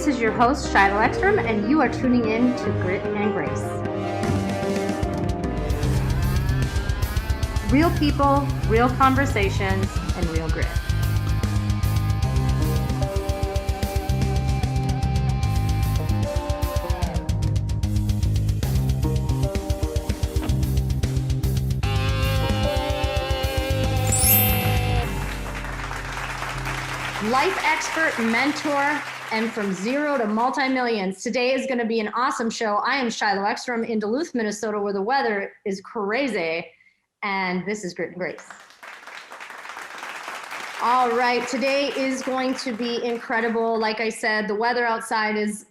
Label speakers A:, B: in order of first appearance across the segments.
A: This is your host, Shiloh Ekstrom, and you are tuning in to Grit and Grace. Real people, real conversations, and real grit. Life expert, mentor, and from zero to multi-millions. Today is going to be an awesome show. I am Shiloh Ekstrom in Duluth, Minnesota, where the weather is crazy, and this is Grit and Grace. All right, today is going to be incredible. Like I said, the weather outside is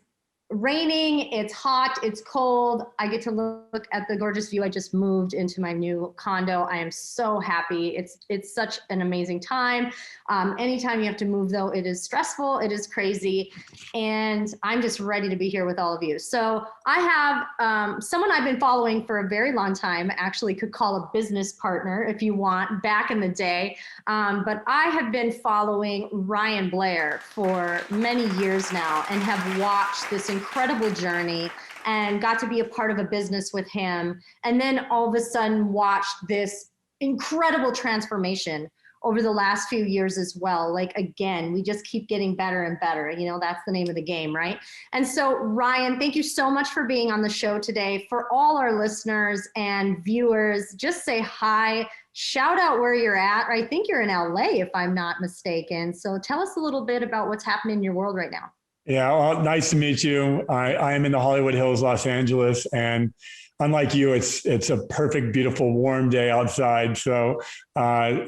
A: raining, it's hot, it's cold. I get to look at the gorgeous view. I just moved into my new condo. I am so happy. It's such an amazing time. Anytime you have to move though, it is stressful, it is crazy, and I'm just ready to be here with all of you. So I have someone I've been following for a very long time, actually could call a business partner if you want, back in the day. But I have been following Ryan Blair for many years now and have watched this incredible journey and got to be a part of a business with him. And then all of a sudden watched this incredible transformation over the last few years as well. Like, again, we just keep getting better and better. You know, that's the name of the game, right? And so Ryan, thank you so much for being on the show today. For all our listeners and viewers, just say hi, shout out where you're at. I think you're in LA, if I'm not mistaken. So tell us a little bit about what's happening in your world right now.
B: Yeah, well, nice to meet you. I am in the Hollywood Hills, Los Angeles, and unlike you, it's a perfect, beautiful, warm day outside. So, I'm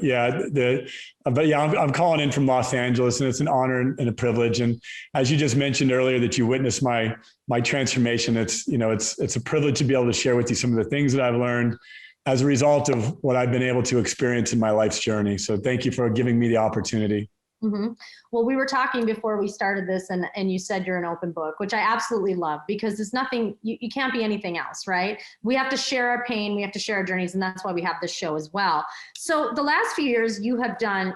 B: calling in from Los Angeles, and it's an honor and a privilege. And as you just mentioned earlier, that you witnessed my transformation. It's a privilege to be able to share with you some of the things that I've learned as a result of what I've been able to experience in my life's journey. So, thank you for giving me the opportunity.
A: Mm-hmm. Well, we were talking before we started this, and you said you're an open book, which I absolutely love, because there's nothing, you can't be anything else, right? We have to share our pain, we have to share our journeys, and that's why we have this show as well. So the last few years you have done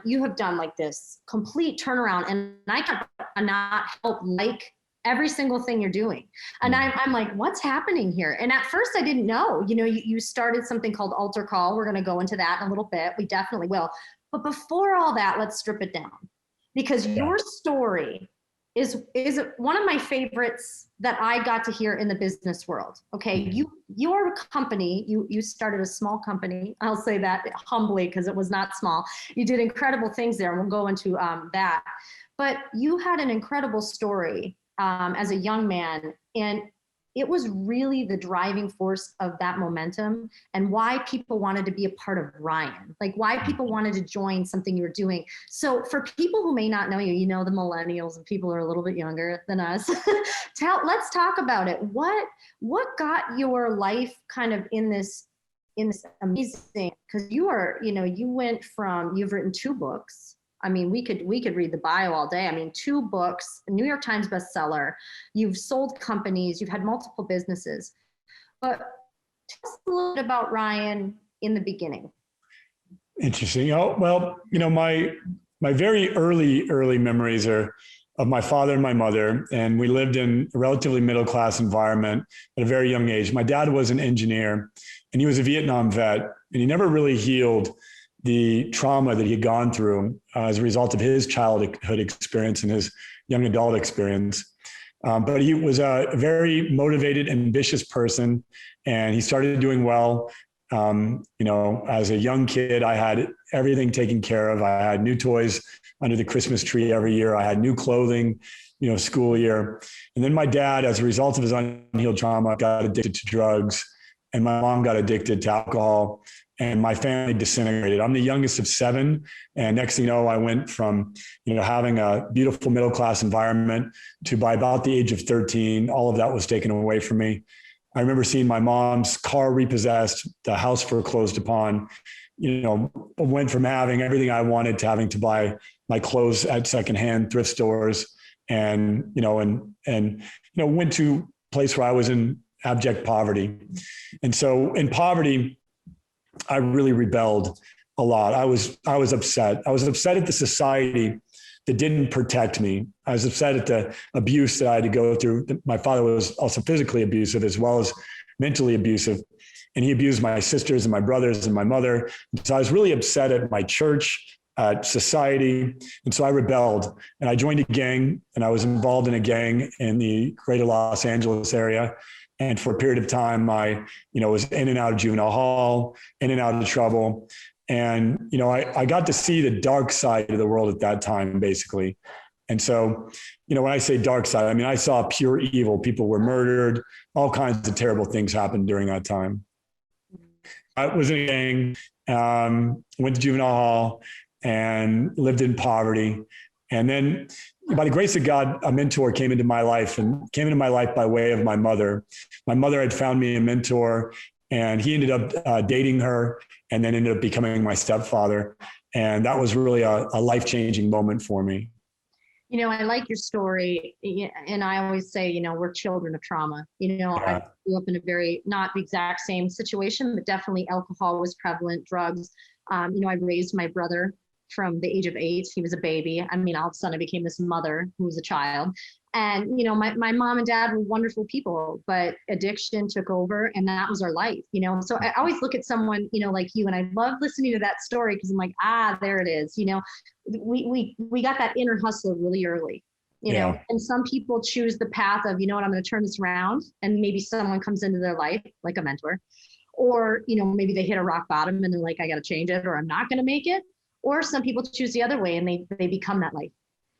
A: like this complete turnaround, and I cannot help like every single thing you're doing. And I'm like, what's happening here? And at first I didn't know. You started something called Altar Call. We're going to go into that in a little bit. We definitely will. But before all that, let's strip it down. Because your story is one of my favorites that I got to hear in the business world. Okay, your company, you started a small company. I'll say that humbly because it was not small. You did incredible things there, and we'll go into that. But you had an incredible story as a young man, and it was really the driving force of that momentum and why people wanted to be a part of Ryan, like why people wanted to join something you were doing. So for people who may not know you, the millennials and people who are a little bit younger than us, let's talk about it. What got your life kind of in this amazing, because you've written 2 books. I mean, we could read the bio all day. I mean, 2 books, New York Times bestseller. You've sold companies. You've had multiple businesses. But tell us a little bit about Ryan in the beginning.
B: Interesting. My very early memories are of my father and my mother, and we lived in a relatively middle-class environment at a very young age. My dad was an engineer, and he was a Vietnam vet, and he never really healed the trauma that he had gone through as a result of his childhood experience and his young adult experience. But he was a very motivated, ambitious person, and he started doing well. As a young kid, I had everything taken care of. I had new toys under the Christmas tree every year. I had new clothing, school year. And then my dad, as a result of his unhealed trauma, got addicted to drugs, and my mom got addicted to alcohol. And my family disintegrated. I'm the youngest of 7. And next thing you know, I went from, having a beautiful middle-class environment to, by about the age of 13, all of that was taken away from me. I remember seeing my mom's car repossessed, the house foreclosed upon, went from having everything I wanted to having to buy my clothes at secondhand thrift stores, and went to a place where I was in abject poverty. And so in poverty, I really rebelled a lot. I was upset. I was upset at the society that didn't protect me. I was upset at the abuse that I had to go through. My father was also physically abusive as well as mentally abusive. And he abused my sisters and my brothers and my mother. So I was really upset at my church, society. And so I rebelled and I joined a gang, and I was involved in a gang in the greater Los Angeles area. And for a period of time, I, was in and out of juvenile hall, in and out of trouble. And, I got to see the dark side of the world at that time, basically. And so, when I say dark side, I mean, I saw pure evil. People were murdered. All kinds of terrible things happened during that time. I was in a gang, went to juvenile hall, and lived in poverty. And then by the grace of God, a mentor came into my life, and came into my life by way of my mother. My mother had found me a mentor, and he ended up dating her, and then ended up becoming my stepfather. And that was really a life-changing moment for me.
A: I like your story. And I always say, we're children of trauma.
B: Yeah.
A: I grew up in a very, not the exact same situation, but definitely alcohol was prevalent, drugs. I raised my brother from the age of 8. He was a baby. All of a sudden I became this mother who was a child. And, my mom and dad were wonderful people, but addiction took over, and that was our life, So I always look at someone, like you, and I love listening to that story because I'm like, there it is. We got that inner hustler really early,
B: Yeah.
A: And some people choose the path of, I'm going to turn this around, and maybe someone comes into their life like a mentor, or, maybe they hit a rock bottom and they're like, I got to change it, or I'm not going to make it. Or some people choose the other way and they become that life.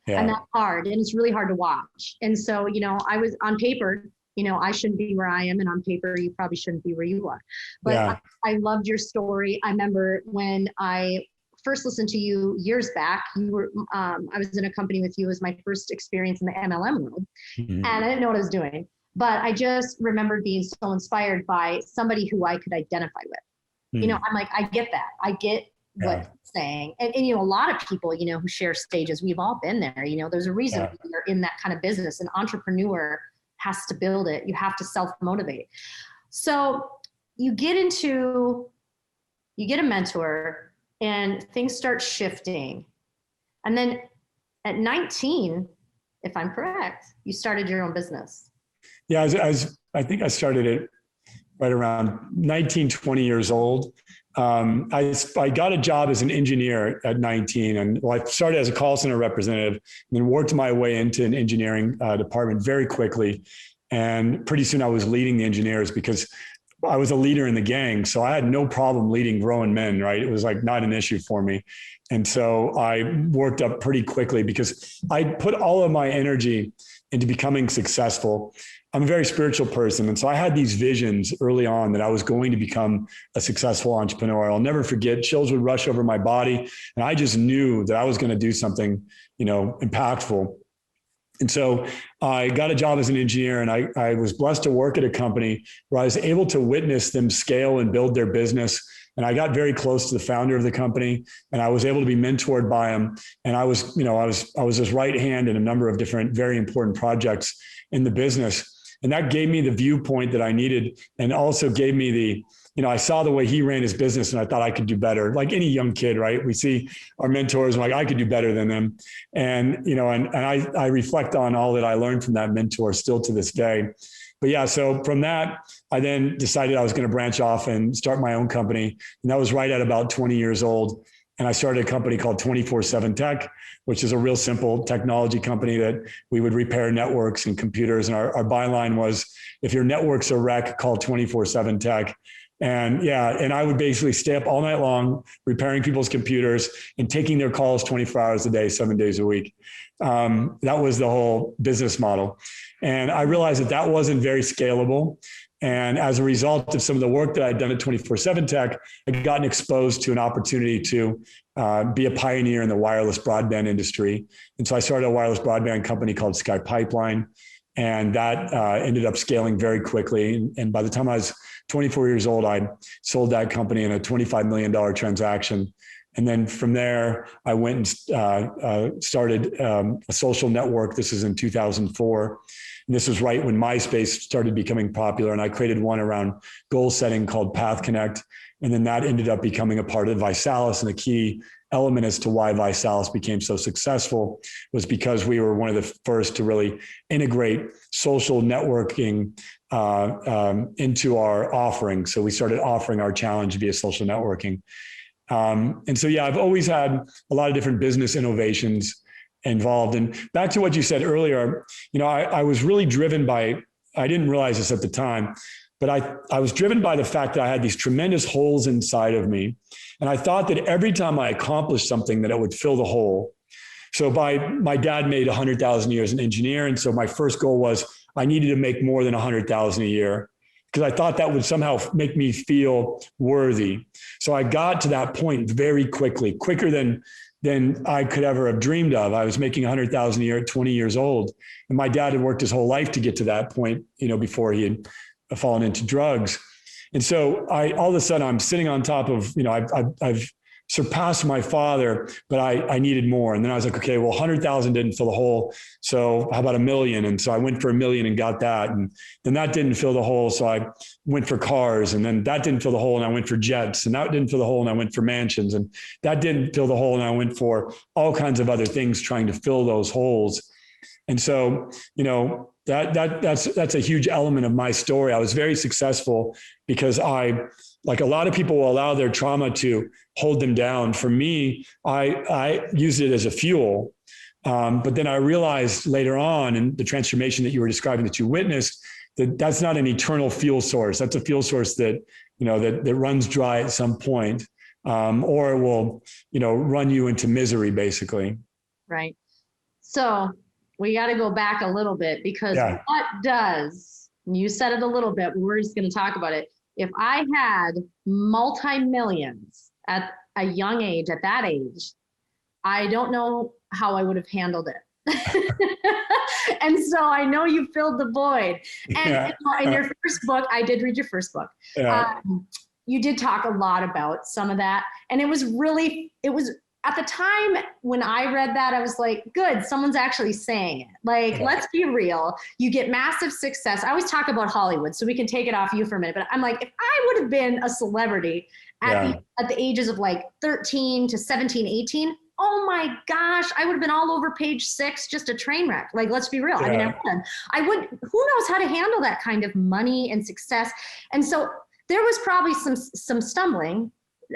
B: Yeah.
A: And that's hard. And it's really hard to watch. And so, I was on paper, I shouldn't be where I am. And on paper, you probably shouldn't be where you are. But
B: Yeah.
A: I loved your story. I remember when I first listened to you years back, you were, I was in a company with you. It was my first experience in the MLM world.
B: Mm-hmm.
A: And I didn't know what I was doing. But I just remembered being so inspired by somebody who I could identify with.
B: Mm-hmm.
A: I'm like, I get that. I get what you're saying. And a lot of people, who share stages, we've all been there. There's a reason you're in that kind of business. An entrepreneur has to build it. You have to self-motivate. So you get a mentor, and things start shifting. And then at 19, if I'm correct, you started your own business.
B: Yeah, I think I started it right around 19, 20 years old. I got a job as an engineer at 19, and I started as a call center representative, and then worked my way into an engineering department very quickly. And pretty soon I was leading the engineers because I was a leader in the gang. So I had no problem leading grown men, right? It was like not an issue for me. And so I worked up pretty quickly because I put all of my energy into becoming successful. I'm a very spiritual person. And so I had these visions early on that I was going to become a successful entrepreneur. I'll never forget, chills would rush over my body. And I just knew that I was going to do something, impactful. And so I got a job as an engineer, and I was blessed to work at a company where I was able to witness them scale and build their business. And I got very close to the founder of the company, and I was able to be mentored by him. And I was his right hand in a number of different, very important projects in the business. And that gave me the viewpoint that I needed, and also gave me I saw the way he ran his business, and I thought I could do better. Like any young kid, right? We see our mentors, and like, I could do better than them. And, I reflect on all that I learned from that mentor still to this day. But yeah, so from that, I then decided I was going to branch off and start my own company. And that was right at about 20 years old. And I started a company called 24/7 Tech, which is a real simple technology company that we would repair networks and computers. And our byline was, if your network's a wreck, call 24/7 Tech. And I would basically stay up all night long, repairing people's computers and taking their calls 24 hours a day, 7 days a week. That was the whole business model. And I realized that wasn't very scalable. And as a result of some of the work that I'd done at 24/7 Tech, I'd gotten exposed to an opportunity to be a pioneer in the wireless broadband industry. And so I started a wireless broadband company called SkyPipeline. And that ended up scaling very quickly. And by the time I was 24 years old, I sold that company in a $25 million transaction. And then from there, I went and started a social network. This is in 2004. And this was right when MySpace started becoming popular. And I created one around goal setting called Path Connect. And then that ended up becoming a part of ViSalus and a key element as to why ViSalus became so successful was because we were one of the first to really integrate social networking into our offering. So we started offering our challenge via social networking. And so, yeah, I've always had a lot of different business innovations involved. And back to what you said earlier, I was really driven by, I didn't realize this at the time, but I was driven by the fact that I had these tremendous holes inside of me. And I thought that every time I accomplished something that it would fill the hole. So my dad made 100,000 a year as an engineer. And so my first goal was I needed to make more than 100,000 a year because I thought that would somehow make me feel worthy. So I got to that point very quickly, quicker than I could ever have dreamed of. I was making 100,000 a year at 20 years old. And my dad had worked his whole life to get to that point, before he had fallen into drugs. And so all of a sudden I'm sitting on top of, I've surpassed my father, but I needed more. And then I was like, okay, well, 100,000 didn't fill the hole. So how about 1 million? And so I went for 1 million and got that. And then that didn't fill the hole. So I went for cars, and then that didn't fill the hole. And I went for jets, and that didn't fill the hole. And I went for mansions, and that didn't fill the hole. And I went for all kinds of other things trying to fill those holes. And so, that's a huge element of my story. I was very successful because like a lot of people will allow their trauma to hold them down. For me, I used it as a fuel. But then I realized later on in the transformation that you were describing, that you witnessed, that that's not an eternal fuel source. That's a fuel source that, that runs dry at some point, or it will, run you into misery, basically.
A: Right. So we got to go back a little bit because what does, you said it a little bit, but we're just going to talk about it. If I had multi-millions at a young age, at that age, I don't know how I would have handled it. And so I know you filled the void. And in your first book, I did read your first book. You did talk a lot about some of that. And it was at the time when I read that, I was like, good, someone's actually saying it. Like, let's be real. You get massive success. I always talk about Hollywood, so we can take it off you for a minute. But I'm like, if I would have been a celebrity at the ages of like 13 to 17, 18, oh my gosh, I would have been all over page 6, just a train wreck. Like, let's be real. I mean, I would, who knows how to handle that kind of money and success. And so there was probably some stumbling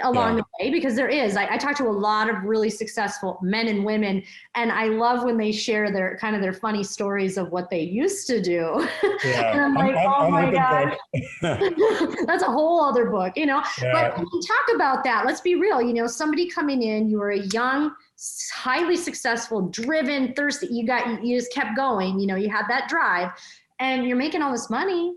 A: along the way, because there is. I talk to a lot of really successful men and women, and I love when they share their funny stories of what they used to do. And I'm like, oh my God, that's a whole other book, But when you talk about that, let's be real, somebody coming in, you were a young, highly successful, driven, thirsty, you just kept going, you had that drive, and you're making all this money.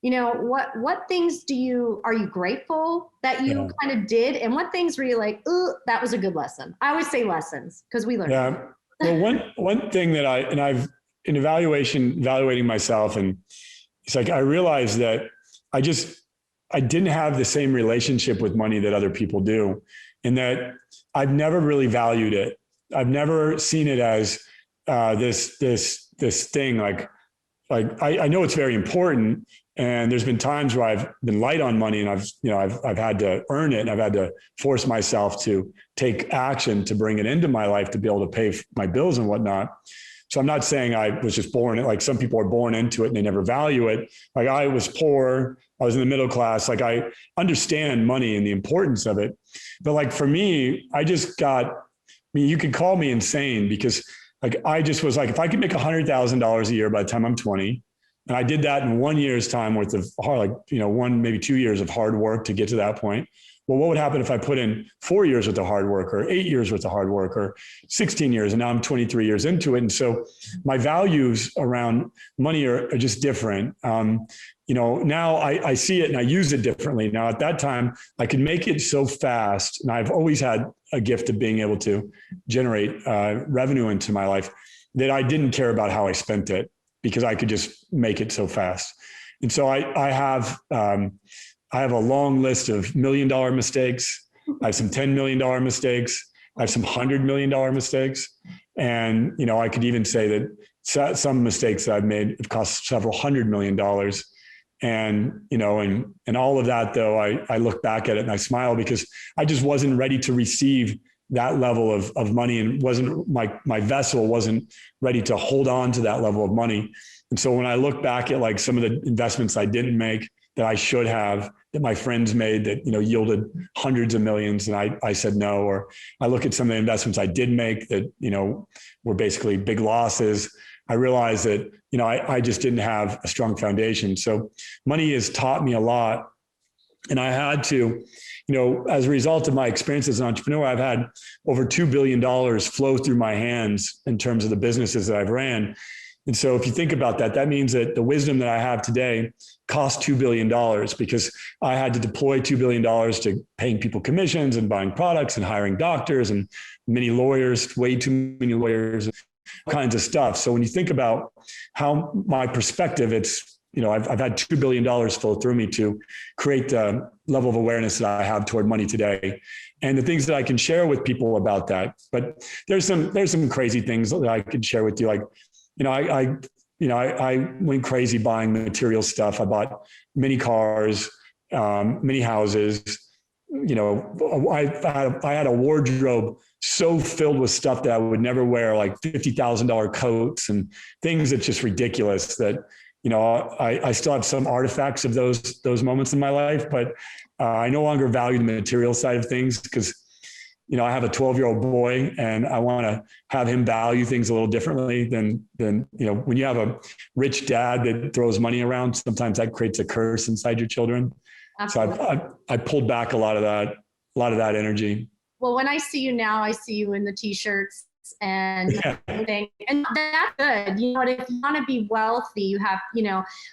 A: What things are you grateful that you kind of did? And what things were you like, ooh, that was a good lesson? I always say lessons because we learn.
B: Yeah. Well, one thing that I've in evaluating myself, and it's like, I realized that I didn't have the same relationship with money that other people do, and that I've never really valued it. I've never seen it as this thing. Like I know it's very important. And there's been times where I've been light on money, and I've had to earn it, and I've had to force myself to take action to bring it into my life to be able to pay my bills and whatnot. So I'm not saying I was just born, like some people are born into it and they never value it. Like I was poor, I was in the middle class. Like I understand money and the importance of it. But like for me, you could call me insane, because like I just was like, if I could make $100,000 a year by the time I'm 20, and I did that in 1 year's time worth of hard, maybe 2 years of hard work to get to that point. Well, what would happen if I put in 4 years worth of hard work, or 8 years worth of hard work, or 16 years? And now I'm 23 years into it. And so my values around money are just different. Now I see it and I use it differently. Now at that time, I could make it so fast. And I've always had a gift of being able to generate revenue into my life, that I didn't care about how I spent it, because I could just make it so fast. And so I have a long list of $1 million mistakes. I have some $10 million mistakes. I have some $100 million mistakes. And, I could even say that some mistakes that I've made have cost several $100 million. And, and all of that, though, I look back at it and I smile, because I just wasn't ready to receive that level of money, and wasn't my vessel wasn't ready to hold on to that level of money. And so when I look back at like some of the investments I didn't make that I should have, that my friends made that, yielded hundreds of millions, and I said no, or I look at some of the investments I did make that, were basically big losses, I realized that, I just didn't have a strong foundation. So money has taught me a lot. And I had to, as a result of my experience as an entrepreneur, I've had over $2 billion flow through my hands in terms of the businesses that I've ran. And so if you think about that, that means that the wisdom that I have today cost $2 billion, because I had to deploy $2 billion to paying people commissions and buying products and hiring doctors and many lawyers, way too many lawyers, kinds of stuff. So when you think about how my perspective, it's, I've had $2 billion flow through me to create the level of awareness that I have toward money today, and the things that I can share with people about that. But there's some crazy things that I could share with you. Like, I went crazy buying material stuff. I bought many cars, many houses. I had a wardrobe so filled with stuff that I would never wear, like $50,000 coats and things that's just ridiculous that, I still have some artifacts of those moments in my life, but I no longer value the material side of things because, I have a 12-year-old boy and I want to have him value things a little differently than, when you have a rich dad that throws money around, sometimes that creates a curse inside your children. Absolutely. So I pulled back a lot of that energy.
A: Well, when I see you now, I see you in the t-shirts and everything. And that's good. If you want to be wealthy, you have,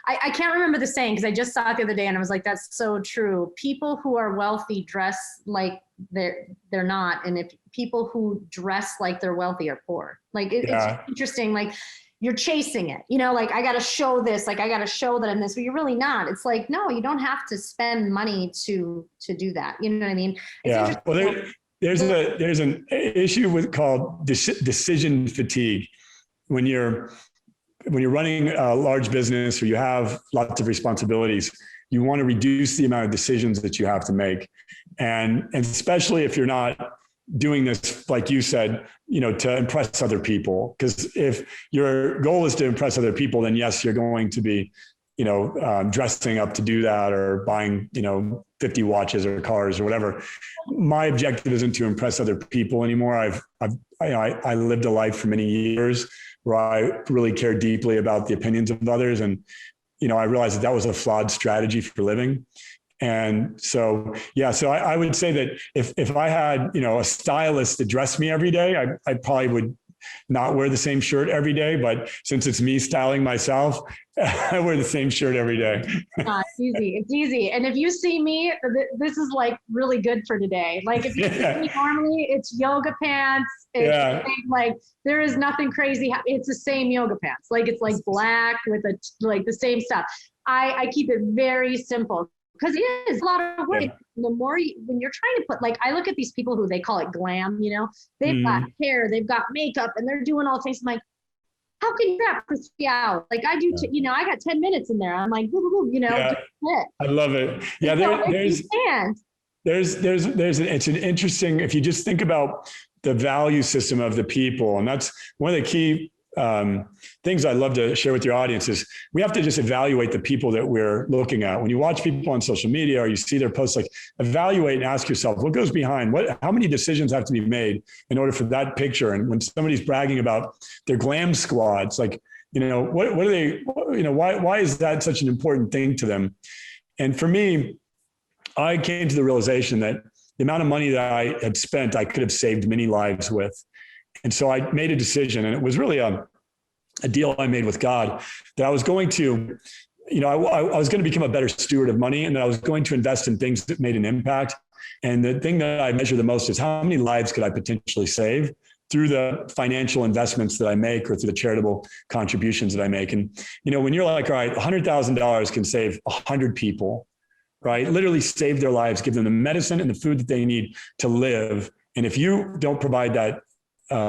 A: I can't remember the saying because I just saw it the other day and I was like, that's so true. People who are wealthy dress like they're not. And if people who dress like they're wealthy are poor. Like it's interesting. Like you're chasing it, like I got to show this, like I got to show that I'm this, but you're really not. It's like, no, you don't have to spend money to do that. You know what I mean? It's
B: well, there's an issue called decision fatigue. When you're running a large business or you have lots of responsibilities, you want to reduce the amount of decisions that you have to make. And especially if you're not doing this, like you said, to impress other people. Because if your goal is to impress other people, then yes, you're going to be, dressing up to do that or buying, 50 watches or cars or whatever. My objective isn't to impress other people anymore. I lived a life for many years where I really cared deeply about the opinions of others. And, I realized that was a flawed strategy for living. And so, so I would say that if I had, a stylist that dressed me every day, I probably would not wear the same shirt every day, but since it's me styling myself, I wear the same shirt every day.
A: It's easy. It's easy. And if you see me, this is like really good for today. Like if you see me normally, it's yoga pants. It's like there is nothing crazy. It's the same yoga pants. Like it's like black with like the same stuff. I keep it very simple. Because it is a lot of work. Yeah. The more when you're trying to put, like, I look at these people who they call it glam, they've got hair, they've got makeup, and they're doing all things. I'm like, how can you do that for 3 hours? Like I do, I got 10 minutes in there. I'm like,
B: I love it. Yeah, it's an interesting, if you just think about the value system of the people, and that's one of the key things I'd love to share with your audience is we have to just evaluate the people that we're looking at. When you watch people on social media or you see their posts, like evaluate and ask yourself, what goes behind, how many decisions have to be made in order for that picture? And when somebody's bragging about their glam squads, like, what are they, why is that such an important thing to them? And for me, I came to the realization that the amount of money that I had spent, I could have saved many lives with. And so I made a decision, and it was really a deal I made with God, that I was going to, I was going to become a better steward of money, and that I was going to invest in things that made an impact. And the thing that I measure the most is how many lives could I potentially save through the financial investments that I make or through the charitable contributions that I make. And, when you're like, all right, $100,000 can save 100 people, right? Literally save their lives, give them the medicine and the food that they need to live. And if you don't provide that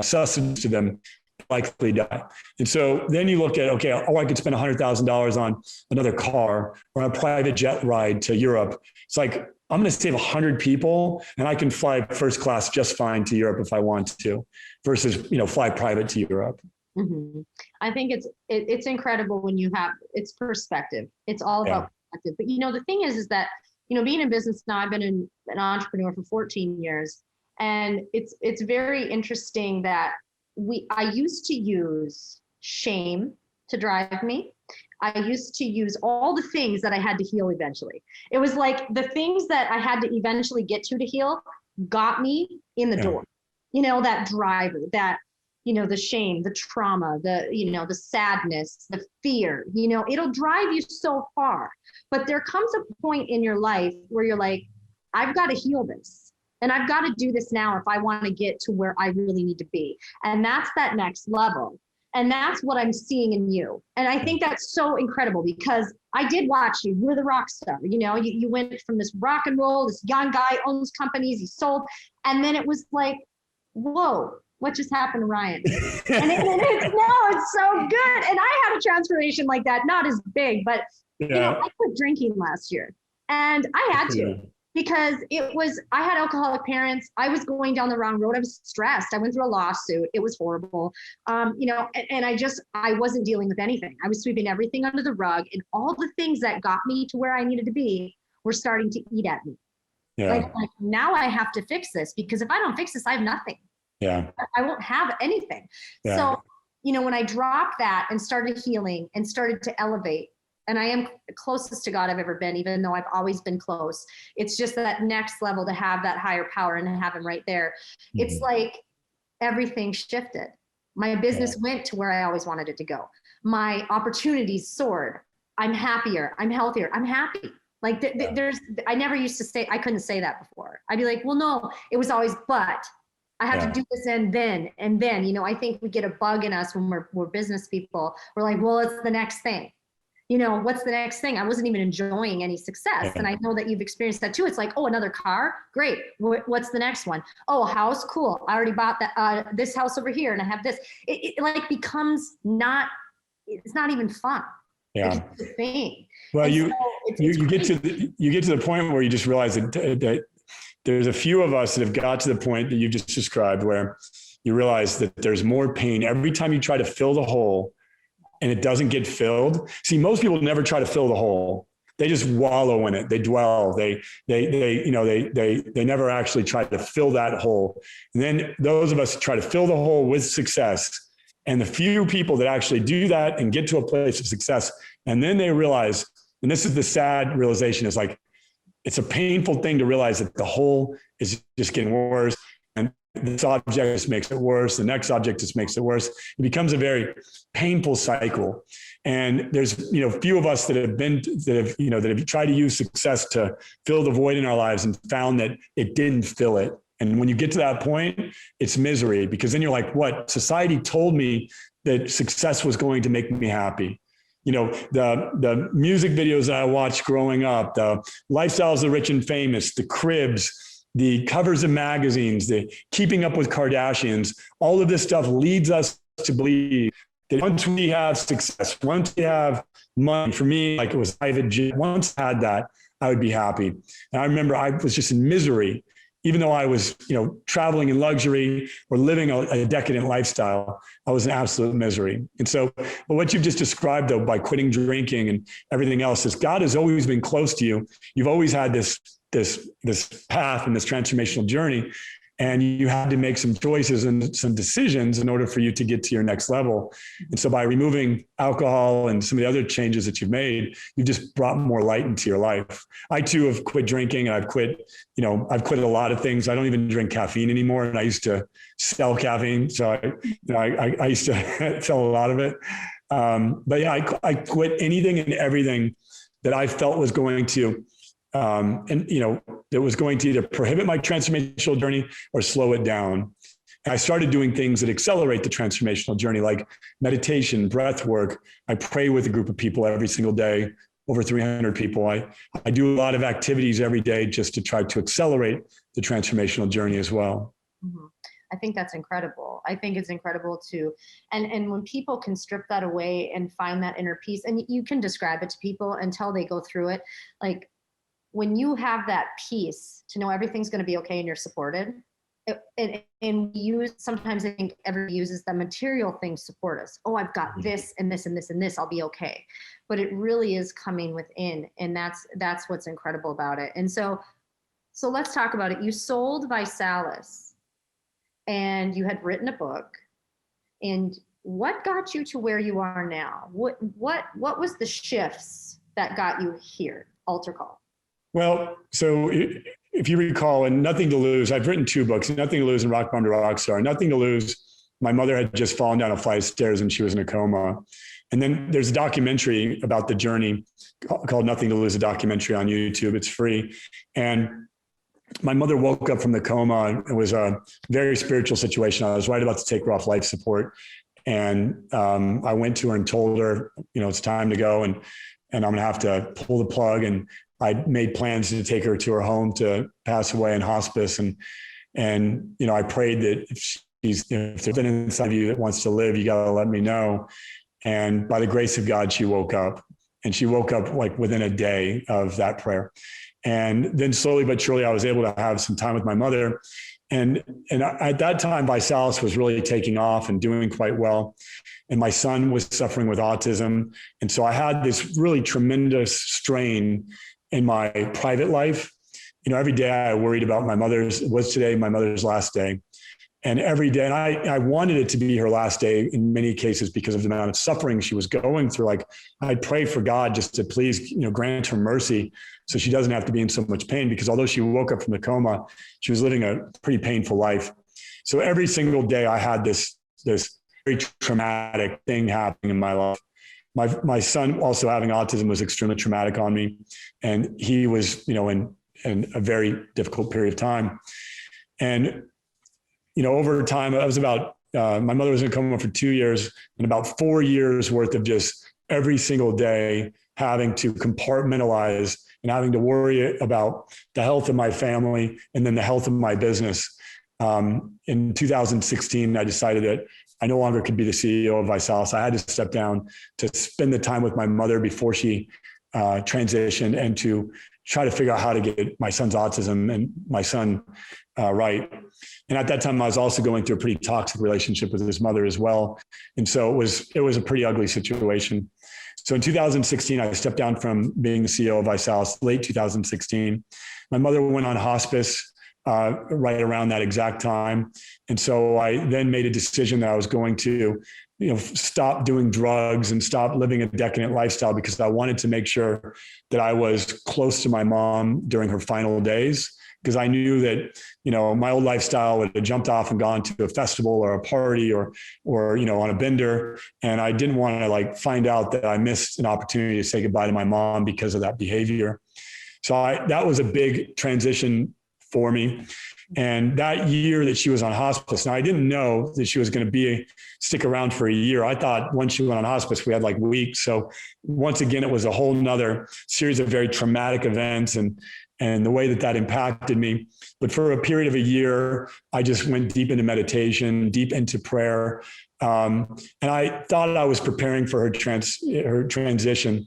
B: sustenance to them, likely die. And so then you look at, okay, I could spend $100,000 on another car or a private jet ride to Europe. It's like, I'm going to save 100 people and I can fly first class just fine to Europe if I want to, versus, fly private to Europe.
A: Mm-hmm. I think it's incredible when you have, it's perspective. It's all about perspective. But the thing is that, being in business now, I've been an entrepreneur for 14 years. And it's very interesting that I used to use shame to drive me. I used to use all the things that I had to heal eventually. It was like the things that I had to eventually get to heal got me in the door. That driver, that, the shame, the trauma, the sadness, the fear, it'll drive you so far. But there comes a point in your life where you're like, I've got to heal this. And I've got to do this now if I want to get to where I really need to be. And that's that next level. And that's what I'm seeing in you. And I think that's so incredible because I did watch you. You were the rock star. You went from this rock and roll, this young guy owns companies, he sold. And then it was like, whoa, what just happened to Ryan? and it's so good. And I had a transformation like that, not as big, but I quit drinking last year. And I had to. Because I had alcoholic parents. I was going down the wrong road. I was stressed. I went through a lawsuit. It was horrible. And I wasn't dealing with anything. I was sweeping everything under the rug, and all the things that got me to where I needed to be were starting to eat at me. Yeah. Like now I have to fix this, because if I don't fix this, I have nothing. Yeah. I won't have anything. Yeah. So, when I dropped that and started healing and started to elevate, and I am closest to God I've ever been, even though I've always been close. It's just that next level to have that higher power and have him right there. Mm-hmm. It's like everything shifted. My business went to where I always wanted it to go. My opportunities soared. I'm happier. I'm healthier. I'm happy. Like I never used to say, I couldn't say that before. I'd be like, well, no, it was always, but I have to do this and then, I think we get a bug in us when we're business people. We're like, well, it's the next thing. What's the next thing? I wasn't even enjoying any success. Yeah. And I know that you've experienced that too. It's like, oh, another car. Great. What's the next one? Oh, a house. Cool. I already bought that, this house over here, and I have this. It like becomes it's not even fun. Yeah. Like, it's a thing. Well, you get to the point where you just realize that there's a few of us that have got to the point that you just described, where you realize that there's more pain every time you try to fill the hole and it doesn't get filled. See, most people never try to fill the hole. They just wallow in it. They dwell. They never actually try to fill that hole. And then those of us try to fill the hole with success. And the few people that actually do that and get to a place of success, and then they realize, and this is the sad realization, is like, it's a painful thing to realize that the hole is just getting worse. And this object just makes it worse. The next object just makes it worse. It becomes a very painful cycle. And there's, few of us that have tried to use success to fill the void in our lives and found that it didn't fill it. And when you get to that point, it's misery, because then you're like, what? Society told me that success was going to make me happy. The music videos that I watched growing up, the lifestyles of the rich and famous, the cribs, the covers of magazines, the keeping up with Kardashians, all of this stuff leads us to believe that once we have success, once we have money, for me, like it was private jet, once I had that, I would be happy. And I remember I was just in misery, even though I was, traveling in luxury or living a decadent lifestyle. I was in absolute misery. And so, but what you've just described, though, by quitting drinking and everything else, is God has always been close to you. You've always had this path and this transformational journey, and you had to make some choices and some decisions in order for you to get to your next level. And so by removing alcohol and some of the other changes that you've made, you just brought more light into your life. I too have quit drinking, and I've quit a lot of things. I don't even drink caffeine anymore. And I used to sell caffeine. So I used to sell a lot of it. But yeah, I quit anything and everything that I felt was going to, that was going to either prohibit my transformational journey or slow it down. And I started doing things that accelerate the transformational journey, like meditation, breath work. I pray with a group of people every single day, over 300 people. I do a lot of activities every day just to try to accelerate the transformational journey as well. Mm-hmm. I think that's incredible. I think it's incredible to, and when people can strip that away and find that inner peace, and you can describe it to people until they go through it. Like when you have that peace to know everything's going to be okay and you're supported, and sometimes I think everybody uses the material things support us. Oh, I've got this and this and this and this, I'll be okay. But it really is coming within. And that's what's incredible about it. And so let's talk about it. You sold ViSalus and you had written a book. And what got you to where you are now? What was the shifts that got you here, Altar Call?
B: Well, so if you recall, in Nothing to Lose, I've written 2 books, Nothing to Lose and Rock Bottom to Rockstar. Nothing to Lose, my mother had just fallen down a flight of stairs and she was in a coma. And then there's a documentary about the journey called Nothing to Lose, a documentary on YouTube. It's free. And my mother woke up from the coma. It was a very spiritual situation. I was right about to take her off life support. And I went to her and told her, it's time to go and I'm going to have to pull the plug. And I made plans to take her to her home to pass away in hospice. And I prayed that if there's something inside of you that wants to live, you got to let me know. And by the grace of God, she woke up, and she woke up like within a day of that prayer. And then slowly but surely, I was able to have some time with my mother. And at that time, ViSalus was really taking off and doing quite well. And my son was suffering with autism. And so I had this really tremendous strain in my private life. Every day I worried about my mother's, was today my mother's last day? And every day, and I wanted it to be her last day in many cases because of the amount of suffering she was going through. Like I'd pray for God just to please, grant her mercy so she doesn't have to be in so much pain, because although she woke up from the coma, she was living a pretty painful life. So every single day I had this very traumatic thing happening in my life. My son also having autism was extremely traumatic on me. And he was, in a very difficult period of time. And over time, I was about, my mother was in a coma for 2 years, and about 4 years worth of just every single day having to compartmentalize and having to worry about the health of my family and then the health of my business. In 2016, I decided that I no longer could be the CEO of ViSalus. I had to step down to spend the time with my mother before she transitioned, and to try to figure out how to get my son's autism and my son right. And at that time, I was also going through a pretty toxic relationship with his mother as well. And so it was a pretty ugly situation. So in 2016, I stepped down from being the CEO of ViSalus, late 2016. My mother went on hospice right around that exact time. And so I then made a decision that I was going to, stop doing drugs and stop living a decadent lifestyle, because I wanted to make sure that I was close to my mom during her final days. Because I knew that, my old lifestyle would have jumped off and gone to a festival or a party or on a bender. And I didn't want to find out that I missed an opportunity to say goodbye to my mom because of that behavior. So that was a big transition for me. And that year that she was on hospice, now I didn't know that she was going to stick around for a year. I thought once she went on hospice, we had weeks. So once again, it was a whole nother series of very traumatic events and the way that impacted me. But for a period of a year, I just went deep into meditation, deep into prayer. And I thought I was preparing for her transition.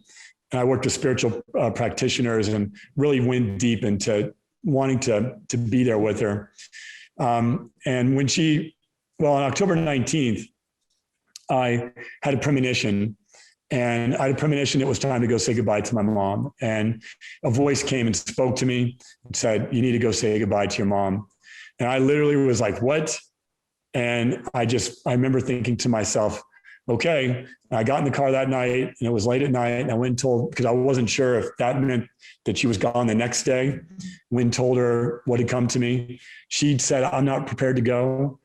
B: And I worked with spiritual practitioners and really went deep into wanting to be there with her. And when on October 19th, I had a premonition. And I had a premonition it was time to go say goodbye to my mom. And a voice came and spoke to me and said, "You need to go say goodbye to your mom." And I literally was like, "What?" And I remember thinking to myself, okay. And I got in the car that night, and it was late at night. And I went and told, because I wasn't sure if that meant that she was gone the next day. Went and told her what had come to me. She said, "I'm not prepared to go."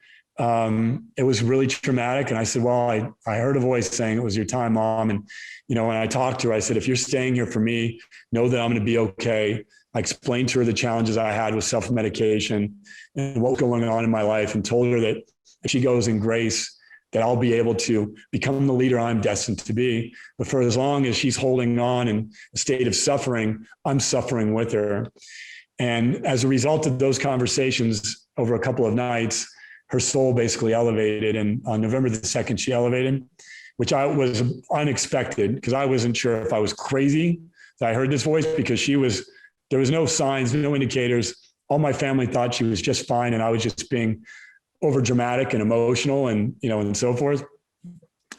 B: It was really traumatic. And I said, "Well, I heard a voice saying it was your time, Mom." And, when I talked to her, I said, "If you're staying here for me, know that I'm going to be okay." I explained to her the challenges I had with self-medication and what was going on in my life, and told her that if she goes in grace, that I'll be able to become the leader I'm destined to be. But for as long as she's holding on in a state of suffering, I'm suffering with her. And as a result of those conversations over a couple of nights, her soul basically elevated. And on November the 2nd, she elevated, which I was unexpected because I wasn't sure if I was crazy that I heard this voice, because there was no signs, no indicators. All my family thought she was just fine, and I was just being over dramatic and emotional and, and so forth.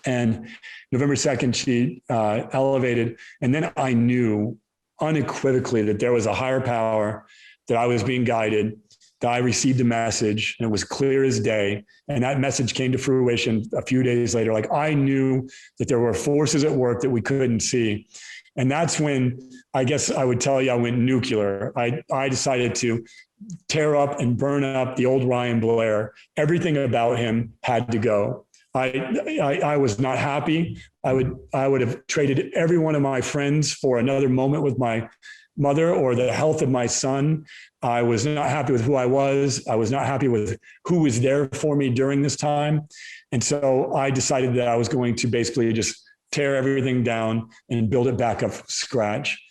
B: And November 2nd, she elevated. And then I knew unequivocally that there was a higher power, that I was being guided, that I received a message, and it was clear as day. And that message came to fruition a few days later. Like, I knew that there were forces at work that we couldn't see. And that's when, I guess I would tell you, I went nuclear. I decided to tear up and burn up the old Ryan Blair. Everything about him had to go. I was not happy. I would have traded every one of my friends for another moment with my mother or the health of my son. I was not happy with who I was. I was not happy with who was there for me during this time. And so I decided that I was going to basically just tear everything down and build it back up from scratch.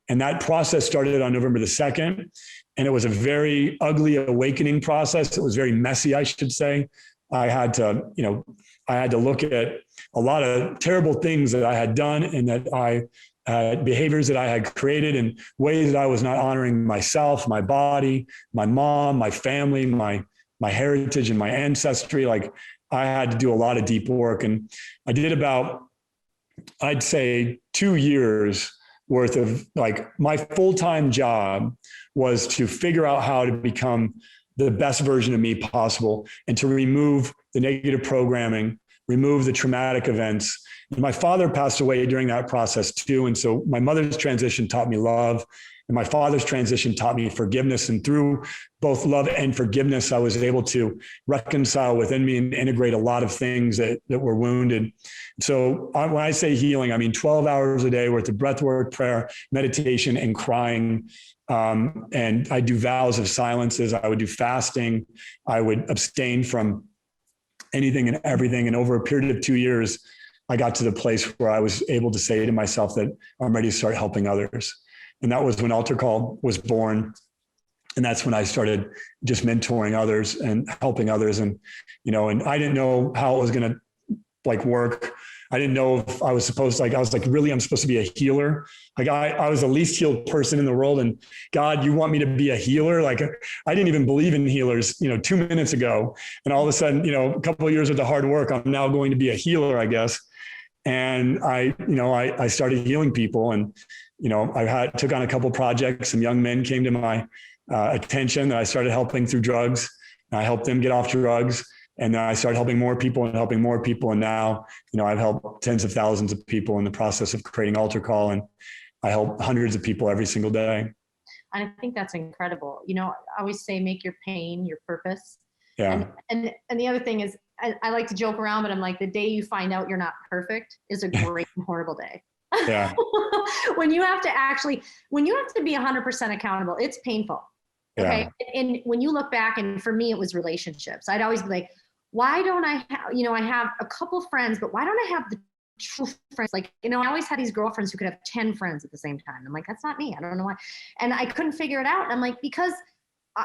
B: And that process started on November the 2nd. And it was a very ugly awakening process. It was very messy, I should say. I had to look at a lot of terrible things that I had done, and that behaviors that I had created, and ways that I was not honoring myself, my body, my mom, my family, my heritage and my ancestry. Like, I had to do a lot of deep work. And I did about, I'd say, 2 years worth of, like, my full-time job was to figure out how to become the best version of me possible, and to remove the negative programming, remove the traumatic events. And my father passed away during that process too. And so my mother's transition taught me love, and my father's transition taught me forgiveness. And through both love and forgiveness, I was able to reconcile within me and integrate a lot of things that were wounded. So when I say healing, I mean 12 hours a day worth of breath work, prayer, meditation, and crying. And I do vows of silences. I would do fasting. I would abstain from anything and everything. And over a period of 2 years, I got to the place where I was able to say to myself that I'm ready to start helping others. And that was when Altar Call was born. And that's when I started just mentoring others and helping others. And, and I didn't know how it was going to work. I didn't know if I was supposed to, really, I'm supposed to be a healer. Like, I was the least healed person in the world. And God, you want me to be a healer? Like, I didn't even believe in healers, 2 minutes ago. And all of a sudden, a couple of years with the hard work, I'm now going to be a healer, I guess. And I started healing people. And, I took on a couple of projects. Some young men came to my attention that I started helping through drugs. And I helped them get off drugs. And then I started helping more people. And now, I've helped tens of thousands of people in the process of creating Altar Call. And I help hundreds of people every single day.
A: And I think that's incredible. I always say, make your pain your purpose.
B: Yeah.
A: And the other thing is, I like to joke around, but I'm like, the day you find out you're not perfect is a great and horrible day.
B: Yeah.
A: when you have to be 100% accountable, it's painful. Okay. Yeah. And when you look back, and for me, it was relationships. I'd always be like, why don't I have, I have a couple friends, but why don't I have the true friends? Like, I always had these girlfriends who could have 10 friends at the same time. I'm like, that's not me. I don't know why. And I couldn't figure it out. And I'm like, because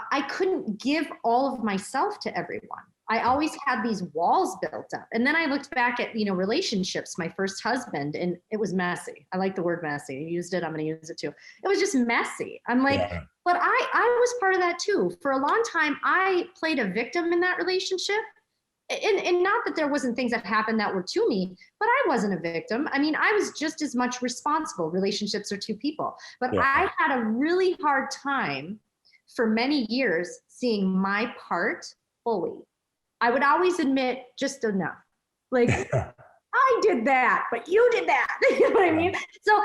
A: I couldn't give all of myself to everyone. I always had these walls built up. And then I looked back at, relationships, my first husband, and it was messy. I like the word messy. You used it. I'm going to use it too. It was just messy. I'm like, yeah. But I was part of that too. For a long time, I played a victim in that relationship. And not that there wasn't things that happened that were to me, but I wasn't a victim. I mean, I was just as much responsible. Relationships are two people. But yeah. I had a really hard time for many years seeing my part fully. I would always admit just enough. Like, I did that, but you did that. You know what I mean? So,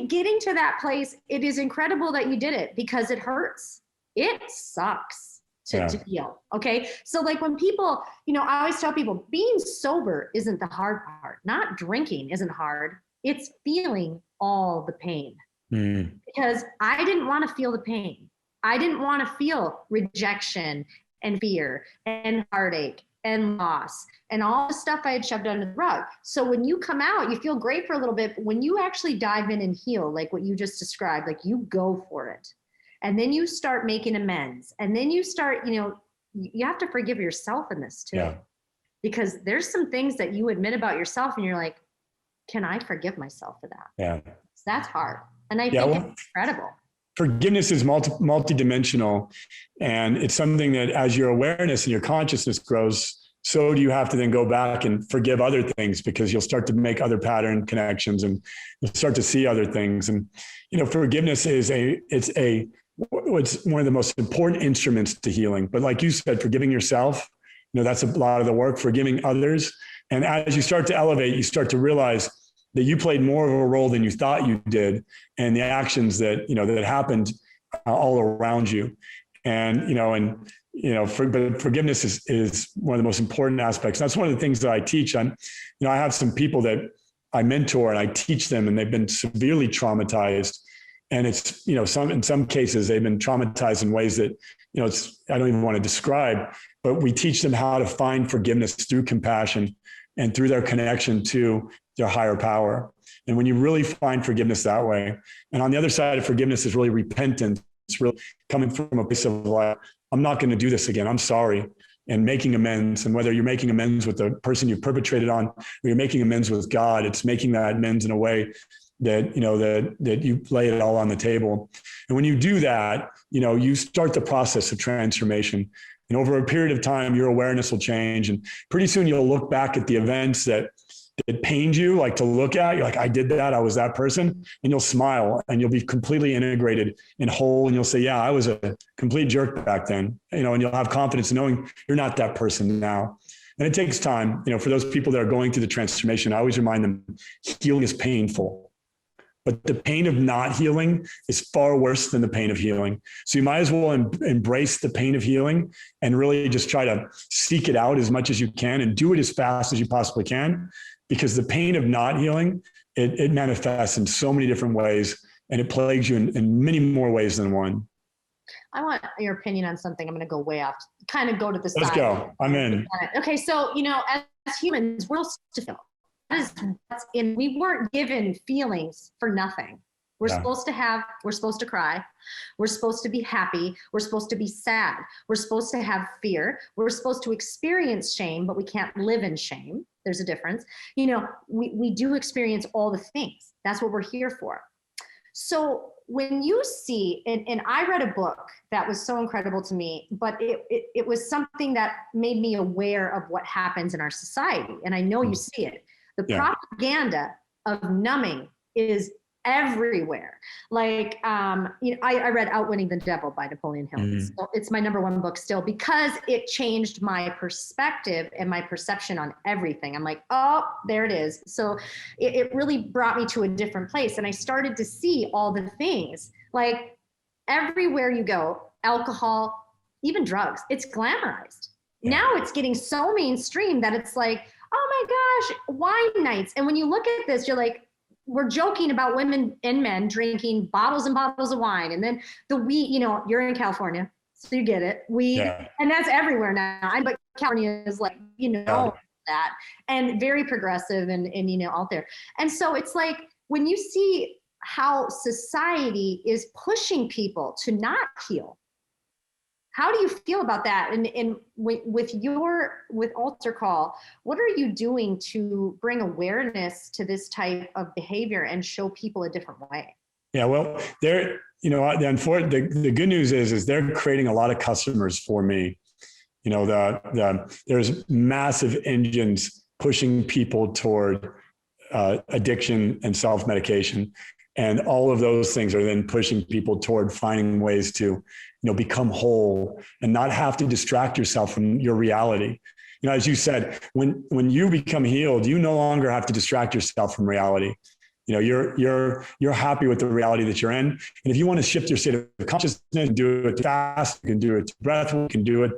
A: getting to that place, it is incredible that you did it, because it hurts. It sucks to feel. Okay. So like when people, I always tell people, being sober isn't the hard part. Not drinking isn't hard. It's feeling all the pain. Because I didn't want to feel the pain. I didn't want to feel rejection and fear and heartache and loss and all the stuff I had shoved under the rug. So when you come out, you feel great for a little bit, but when you actually dive in and heal, like what you just described, like you go for it. And then you start making amends. And then you start, you have to forgive yourself in this too.
B: Yeah.
A: Because there's some things that you admit about yourself and you're like, can I forgive myself for that?
B: Yeah.
A: So that's hard. And I think it's incredible.
B: Forgiveness is multidimensional, and it's something that as your awareness and your consciousness grows, so do you have to then go back and forgive other things, because you'll start to make other pattern connections and you'll start to see other things. And, forgiveness is it's one of the most important instruments to healing. But like you said, forgiving yourself, that's a lot of the work. Forgiving others. And as you start to elevate, you start to realize that you played more of a role than you thought you did, and the actions that, that happened all around you. And, but forgiveness is one of the most important aspects. That's one of the things that I teach. I have some people that I mentor and I teach them, and they've been severely traumatized. And it's, in some cases, they've been traumatized in ways that, I don't even want to describe, but we teach them how to find forgiveness through compassion and through their connection to their higher power. And when you really find forgiveness that way, and on the other side of forgiveness is really repentance. It's really coming from a place of like, I'm not going to do this again. I'm sorry. And making amends. And whether you're making amends with the person you perpetrated on, or you're making amends with God, it's making that amends in a way that, that you lay it all on the table. And when you do that, you start the process of transformation. And over a period of time, your awareness will change. And pretty soon you'll look back at the events that pained you, like to look at. You're like, I did that. I was that person. And you'll smile and you'll be completely integrated and whole. And you'll say, yeah, I was a complete jerk back then, and you'll have confidence in knowing you're not that person now. And it takes time, for those people that are going through the transformation. I always remind them, healing is painful. But the pain of not healing is far worse than the pain of healing. So you might as well embrace the pain of healing and really just try to seek it out as much as you can and do it as fast as you possibly can, because the pain of not healing, it manifests in so many different ways, and it plagues you in many more ways than one.
A: I want your opinion on something. I'm going to go way off, kind of go to the side.
B: Let's go. I'm in.
A: Okay. So, as humans, we're supposed to feel. We weren't given feelings for nothing. We're supposed to cry. We're supposed to be happy. We're supposed to be sad. We're supposed to have fear. We're supposed to experience shame, but we can't live in shame. There's a difference. We do experience all the things. That's what we're here for. So when you see, and I read a book that was so incredible to me, but it was something that made me aware of what happens in our society. And I know you see it. The propaganda of numbing is everywhere. Like, I read Outwitting the Devil by Napoleon Hill. Mm-hmm. So it's my number one book still, because it changed my perspective and my perception on everything. I'm like, oh, there it is. So it really brought me to a different place. And I started to see all the things, like everywhere you go, alcohol, even drugs, it's glamorized. Yeah. Now it's getting so mainstream that it's like, oh my gosh, wine nights. And when you look at this, you're like, we're joking about women and men drinking bottles and bottles of wine. And then the weed, you're in California, so you get it. And that's everywhere now. But California is like, that, and very progressive and out there. And so it's like, when you see how society is pushing people to not heal, how do you feel about that? And with Altar Call, what are you doing to bring awareness to this type of behavior and show people a different way?
B: Yeah, well, the good news is they're creating a lot of customers for me. There's massive engines pushing people toward addiction and self-medication. And all of those things are then pushing people toward finding ways to, become whole and not have to distract yourself from your reality. As you said, when you become healed, you no longer have to distract yourself from reality. You're happy with the reality that you're in. And if you want to shift your state of consciousness, do it fast, you can do it breath, you can do it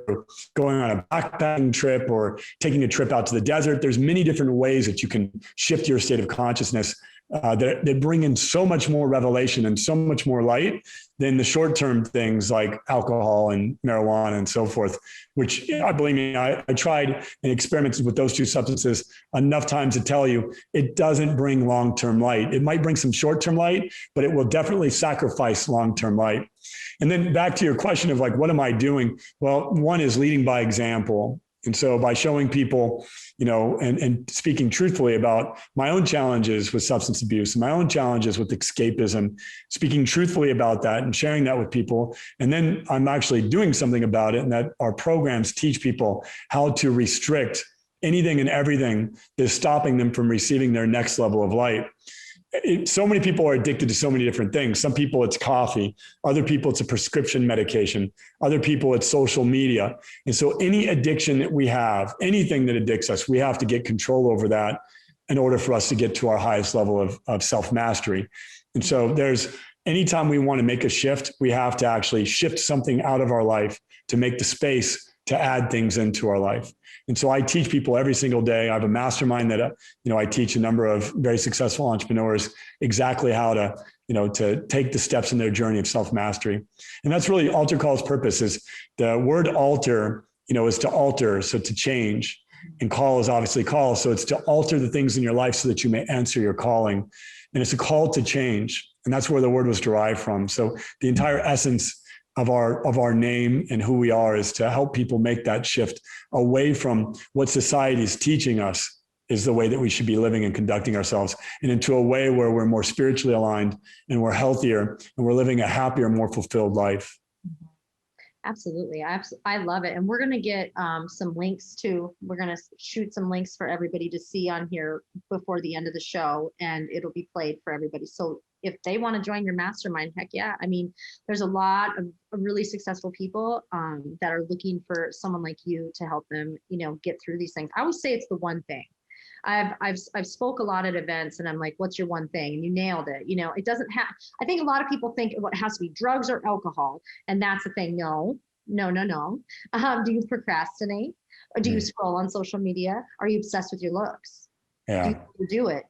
B: going on a backpacking trip or taking a trip out to the desert. There's many different ways that you can shift your state of consciousness that bring in so much more revelation and so much more light than the short-term things like alcohol and marijuana and so forth, which, believe me, I tried and experimented with those two substances enough times to tell you it doesn't bring long-term light. It might bring some short-term light, but it will definitely sacrifice long-term light. And then back to your question of like, what am I doing? Well, one is leading by example. And so by showing people, and speaking truthfully about my own challenges with substance abuse, my own challenges with escapism, speaking truthfully about that and sharing that with people. And then I'm actually doing something about it, and that our programs teach people how to restrict anything and everything that is stopping them from receiving their next level of light. So many people are addicted to so many different things. Some people it's coffee, other people it's a prescription medication, other people it's social media. And so any addiction that we have, anything that addicts us, we have to get control over that in order for us to get to our highest level of self-mastery. And so anytime we want to make a shift, we have to actually shift something out of our life to make the space to add things into our life. And so I teach people every single day. I have a mastermind that, I teach a number of very successful entrepreneurs exactly how to take the steps in their journey of self-mastery. And that's really Altar Call's purpose. Is the word alter, is to alter, so to change. And call is obviously call. So it's to alter the things in your life so that you may answer your calling. And it's a call to change. And that's where the word was derived from. So the entire essence of our name and who we are is to help people make that shift away from what society is teaching us is the way that we should be living and conducting ourselves, and into a way where we're more spiritually aligned and we're healthier and we're living a happier, more fulfilled life.
A: Absolutely. I love it. And we're going to get some links we're going to shoot some links for everybody to see on here before the end of the show, and it'll be played for everybody. So if they want to join your mastermind, heck yeah. I mean, there's a lot of really successful people that are looking for someone like you to help them, get through these things. I always say it's the one thing. I've spoke a lot at events, and I'm like, what's your one thing? And you nailed it. It doesn't have, I think a lot of people think it has to be drugs or alcohol. And that's the thing. No. Do you procrastinate? Or do you scroll on social media? Are you obsessed with your looks?
B: Yeah.
A: Do you do it?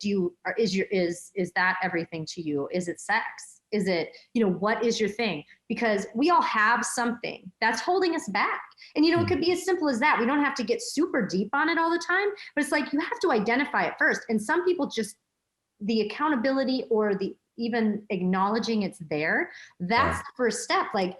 A: Is that everything to you? Is it sex? Is it, what is your thing? Because we all have something that's holding us back. And, it could be as simple as that. We don't have to get super deep on it all the time, but it's like, you have to identify it first. And some people just, the accountability or the even acknowledging it's there, that's the first step. Like,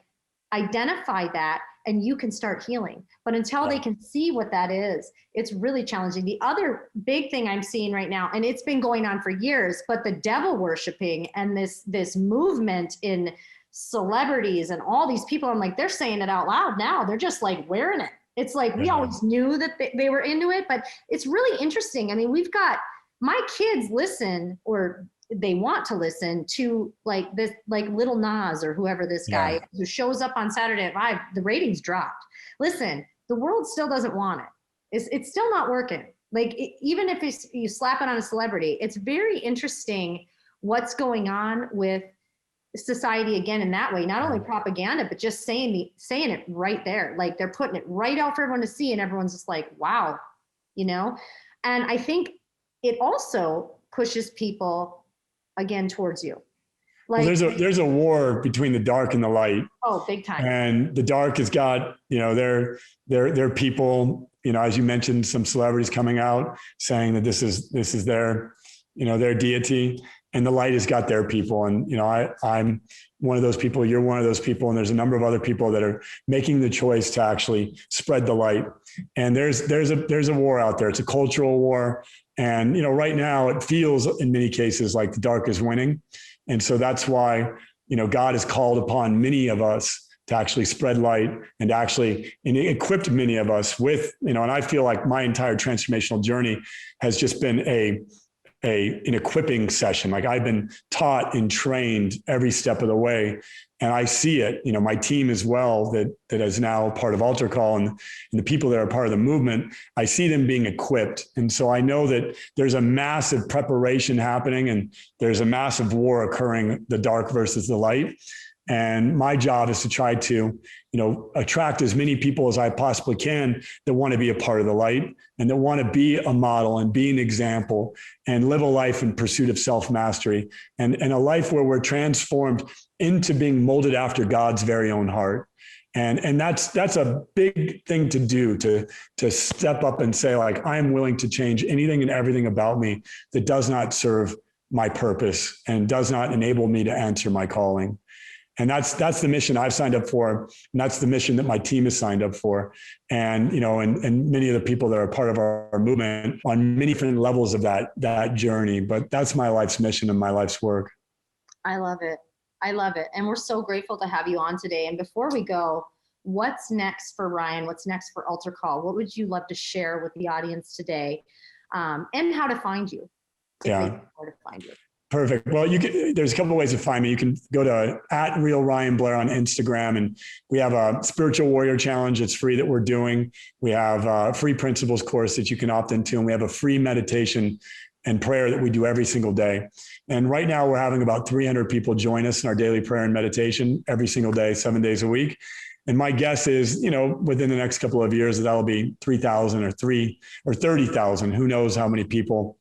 A: identify that and you can start healing. But until they can see what that is, it's really challenging. The other big thing I'm seeing right now, and it's been going on for years, but the devil worshiping and this movement in celebrities and all these people, I'm like, they're saying it out loud now. They're just like wearing it. It's like, we always knew that they were into it, but it's really interesting. I mean, we've got, my kids listen, or they want to listen to like this, like Little Nas or whoever this guy who shows up on Saturday at 5, the ratings dropped. Listen, the world still doesn't want it. It's still not working. Like, even if you slap it on a celebrity, it's very interesting what's going on with society again in that way. Not only propaganda, but just saying it right there. Like, they're putting it right out for everyone to see, and everyone's just like, wow, And I think it also pushes people again towards you. Like,
B: well, there's a war between the dark and the light.
A: Oh, big time.
B: And the dark has got, their people, as you mentioned, some celebrities coming out saying that this is their, their deity, and the light has got their people. And, I'm one of those people, you're one of those people. And there's a number of other people that are making the choice to actually spread the light. And there's a war out there. It's a cultural war. And, right now it feels in many cases like the dark is winning. And so that's why, God has called upon many of us to actually spread light and equipped many of us with, and I feel like my entire transformational journey has just been an equipping session. Like, I've been taught and trained every step of the way. And I see it, my team as well, that is now part of Altar Call, and the people that are part of the movement, I see them being equipped. And so I know that there's a massive preparation happening, and there's a massive war occurring, the dark versus the light. And my job is to try to, attract as many people as I possibly can that want to be a part of the light and that want to be a model and be an example and live a life in pursuit of self-mastery and a life where we're transformed into being molded after God's very own heart. And that's a big thing to do, to step up and say, like, I'm willing to change anything and everything about me that does not serve my purpose and does not enable me to answer my calling. And that's the mission I've signed up for. And that's the mission that my team has signed up for. And, and many of the people that are part of our movement on many different levels of that journey. But that's my life's mission and my life's work.
A: I love it. I love it. And we're so grateful to have you on today. And before we go, what's next for Ryan? What's next for Altar Call? What would you love to share with the audience today? And how to find you.
B: Yeah.
A: How to find you.
B: Perfect. Well, there's a couple of ways to find me. You can go to @RealRyanBlair on Instagram, and we have a Spiritual Warrior Challenge. It's free that we're doing. We have a free principles course that you can opt into, and we have a free meditation and prayer that we do every single day. And right now we're having about 300 people join us in our daily prayer and meditation every single day, 7 days a week. And my guess is, within the next couple of years, that'll be 3,000 or 30,000. Who knows how many people.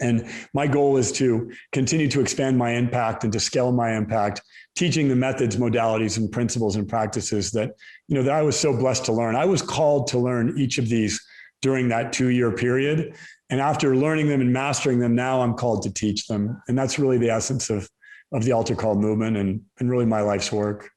B: And my goal is to continue to expand my impact and to scale my impact, teaching the methods, modalities, and principles and practices that I was so blessed to learn. I was called to learn each of these during that 2-year period. And after learning them and mastering them, now I'm called to teach them. And that's really the essence of the Altar Call movement and really my life's work.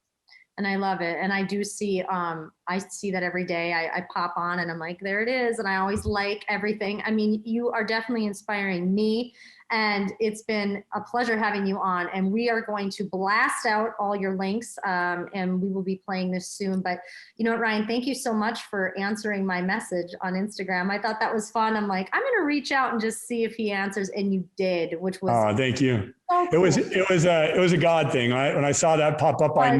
A: And I love it. And I do see, I see that every day. I pop on and I'm like, there it is. And I always like everything. I mean, you are definitely inspiring me. And it's been a pleasure having you on. And we are going to blast out all your links, and we will be playing this soon. But you know what, Ryan, thank you so much for answering my message on Instagram. I thought that was fun. I'm like, I'm going to reach out and just see if he answers. And you did, which was
B: thank you.
A: So cool.
B: It was a God thing. When I saw that pop up, I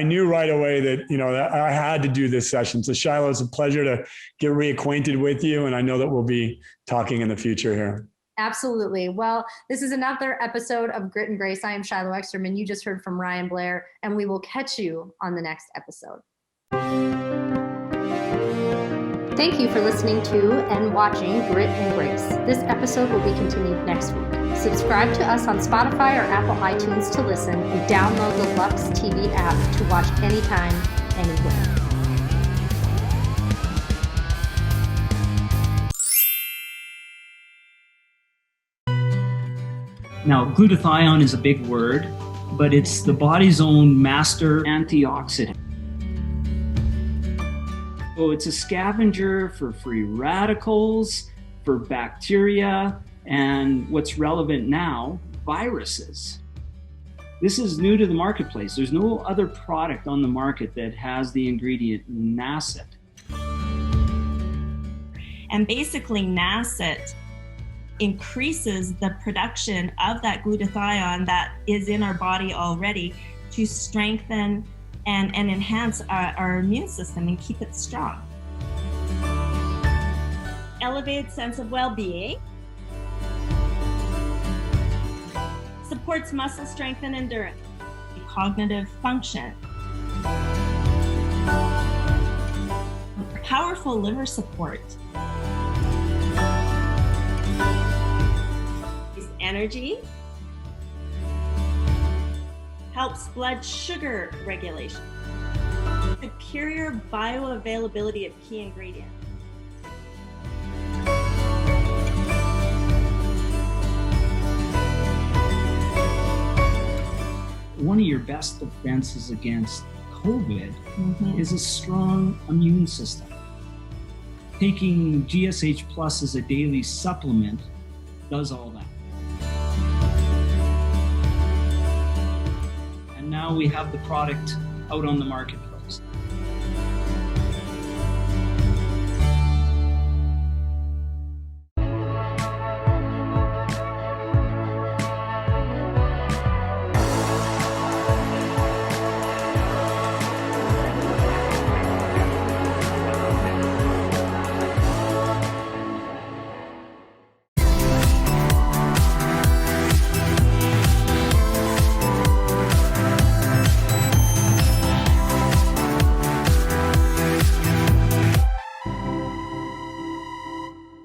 B: knew right away that, that I had to do this session. So Shiloh, it's a pleasure to get reacquainted with you. And I know that we'll be talking in the future here.
A: Absolutely. Well, this is another episode of Grit and Grace. I am Shiloh Eksterman. You just heard from Ryan Blair, and we will catch you on the next episode. Thank you for listening to and watching Grit and Grace. This episode will be continued next week. Subscribe to us on Spotify or Apple iTunes to listen, and download the Lux TV app to watch anytime, anywhere.
C: Now, glutathione is a big word, but it's the body's own master antioxidant. So it's a scavenger for free radicals, for bacteria, and what's relevant now, viruses. This is new to the marketplace. There's no other product on the market that has the ingredient NACET.
D: And basically NACET increases the production of that glutathione that is in our body already to strengthen and enhance our immune system and keep it strong. Elevated sense of well-being. Supports muscle strength and endurance. Cognitive function. Powerful liver support. Energy. Helps blood sugar regulation. Superior bioavailability of key ingredients.
C: One of your best defenses against COVID is a strong immune system. Taking GSH Plus as a daily supplement does all that. And now we have the product out on the marketplace.